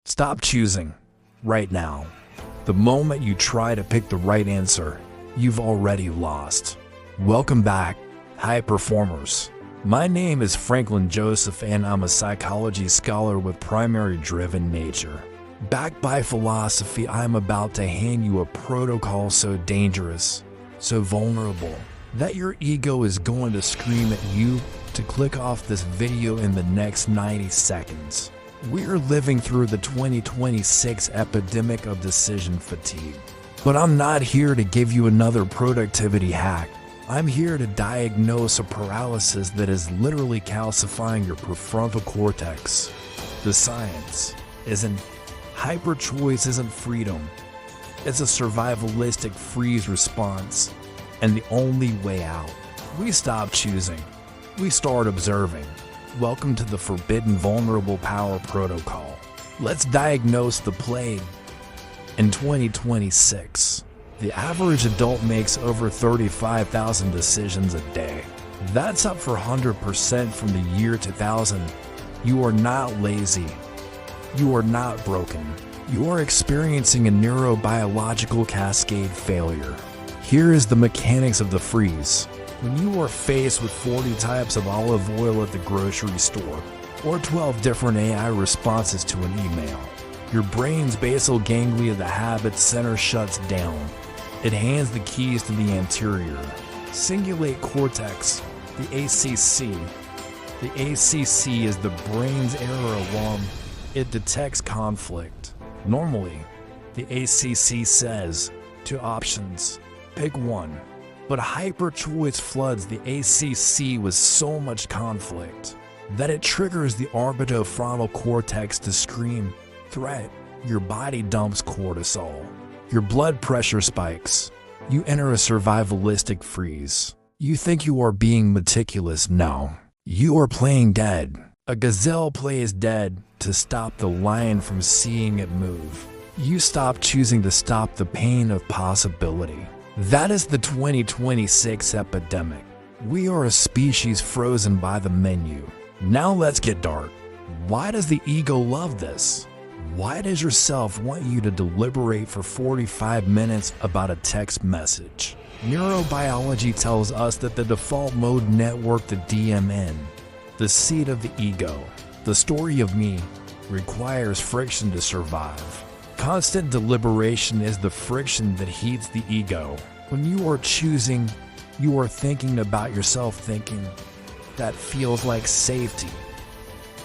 Stop choosing right now. The moment you try to pick the right answer, you've already lost. Welcome back, high performers. My name is Franklin Joseph and I'm a psychology scholar with primary driven nature. Backed by philosophy, I'm about to hand you a protocol so dangerous, so vulnerable, that your ego is going to scream at you to click off this video in the next 90 seconds. We're living through the 2026 epidemic of decision fatigue. But I'm not here to give you another productivity hack. I'm here to diagnose a paralysis that is literally calcifying your prefrontal cortex. The science isn't hyper-choice, isn't freedom. It's a survivalistic freeze response. And the only way out. We stop choosing. We start observing. Welcome to the Forbidden Vulnerable Power Protocol. Let's diagnose the plague. In 2026, the average adult makes over 35,000 decisions a day. That's up for 100% from the year 2000. You are not lazy. You are not broken. You are experiencing a neurobiological cascade failure. Here is the mechanics of the freeze. When you are faced with 40 types of olive oil at the grocery store, or 12 different AI responses to an email, your brain's basal ganglia, the habit center, shuts down. It hands the keys to the anterior, cingulate cortex, the ACC. The ACC is the brain's error alarm. It detects conflict. Normally, the ACC says, two options, pick one. But hyper-choice floods the ACC with so much conflict that it triggers the orbitofrontal cortex to scream, threat. Your body dumps cortisol. Your blood pressure spikes. You enter a survivalistic freeze. You think you are being meticulous. No, you are playing dead. A gazelle plays dead to stop the lion from seeing it move. You stop choosing to stop the pain of possibility. That is the 2026 epidemic. We are a species frozen by the menu. Now let's get dark. Why does the ego love this? Why does your self want you to deliberate for 45 minutes about a text message? Neurobiology tells us that the default mode network, the DMN, the seat of the ego, the story of me, requires friction to survive. Constant deliberation is the friction that heats the ego. When you are choosing, you are thinking about yourself, thinking that feels like safety,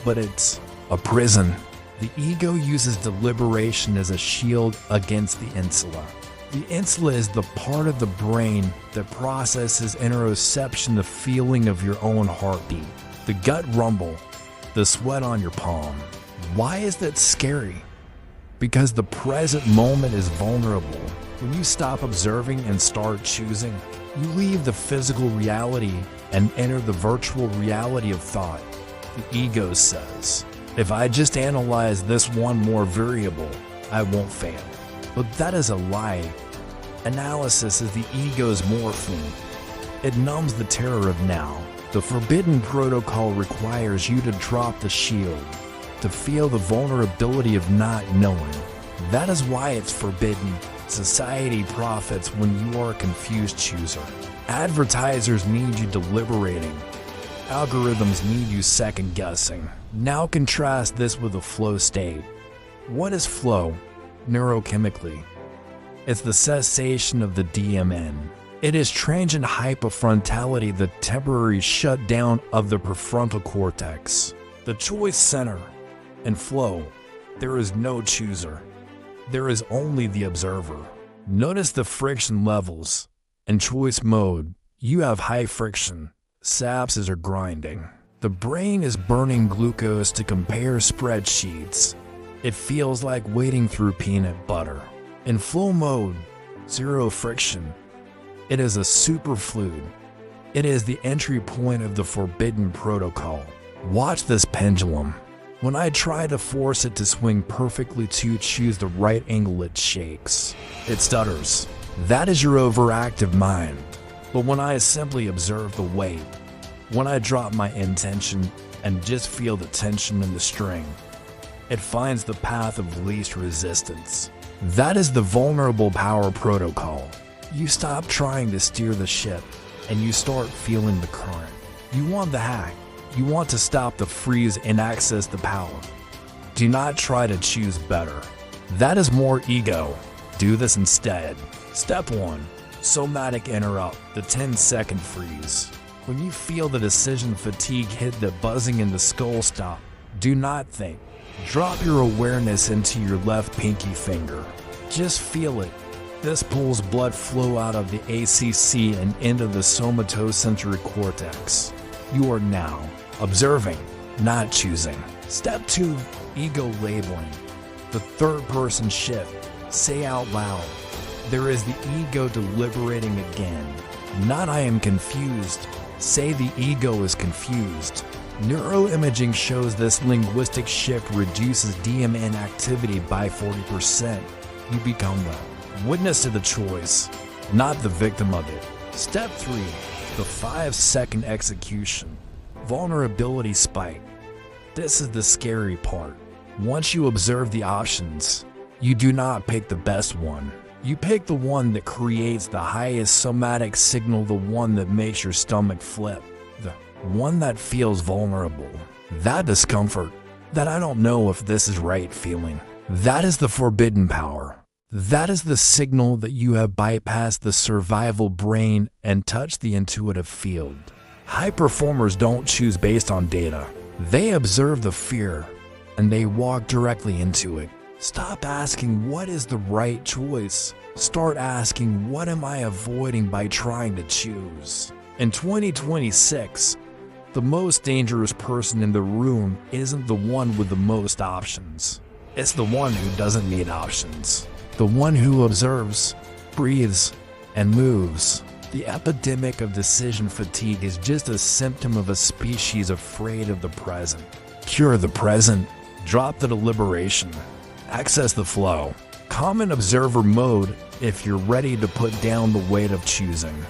but it's a prison. The ego uses deliberation as a shield against the insula. The insula is the part of the brain that processes interoception, the feeling of your own heartbeat, the gut rumble, the sweat on your palm. Why is that scary? Because the present moment is vulnerable. When you stop observing and start choosing, you leave the physical reality and enter the virtual reality of thought. The ego says, if I just analyze this one more variable, I won't fail. But that is a lie. Analysis is the ego's morphine. It numbs the terror of now. The forbidden protocol requires you to drop the shield, to feel the vulnerability of not knowing. That is why it's forbidden. Society profits when you are a confused chooser. Advertisers need you deliberating. Algorithms need you second-guessing. Now contrast this with a flow state. What is flow? Neurochemically, it's the cessation of the DMN. It is transient hypofrontality, the temporary shutdown of the prefrontal cortex. The choice center. In flow, there is no chooser. There is only the observer. Notice the friction levels. In choice mode, you have high friction. Synapses are grinding. The brain is burning glucose to compare spreadsheets. It feels like wading through peanut butter. In flow mode, zero friction. It is a superfluid. It is the entry point of the forbidden protocol. Watch this pendulum. When I try to force it to swing perfectly to choose the right angle, it shakes. It stutters. That is your overactive mind. But when I simply observe the weight, when I drop my intention and just feel the tension in the string, It finds the path of least resistance. That is the vulnerable power protocol. You stop trying to steer the ship, and you start feeling the current. You want the hack. You want to stop the freeze and access the power. Do not try to choose better. That is more ego. Do this instead. Step 1. Somatic interrupt, the 10-second freeze. When you feel the decision fatigue hit, the buzzing in the skull stop. Do not think. Drop your awareness into your left pinky finger. Just feel it. This pulls blood flow out of the ACC and into the somatosensory cortex. You are now observing, not choosing. Step 2. Ego labeling. The third person shift. Say out loud. There is the ego deliberating again. Not I am confused. Say the ego is confused. Neuroimaging shows this linguistic shift reduces DMN activity by 40%. You become the witness to the choice, not the victim of it. Step 3. The 5-second execution. Vulnerability spike. This is the scary part. Once you observe the options, you do not pick the best one. You pick the one that creates the highest somatic signal, the one that makes your stomach flip, the one that feels vulnerable. That discomfort, that I don't know if this is right feeling, that is the forbidden power. That is the signal that you have bypassed the survival brain and touched the intuitive field. High performers don't choose based on data. They observe the fear, and they walk directly into it. Stop asking what is the right choice. Start asking what am I avoiding by trying to choose. In 2026, the most dangerous person in the room isn't the one with the most options. It's the one who doesn't need options. The one who observes, breathes, and moves. The epidemic of decision fatigue is just a symptom of a species afraid of the present. Cure the present. Drop the deliberation. Access the flow. Common observer mode if you're ready to put down the weight of choosing.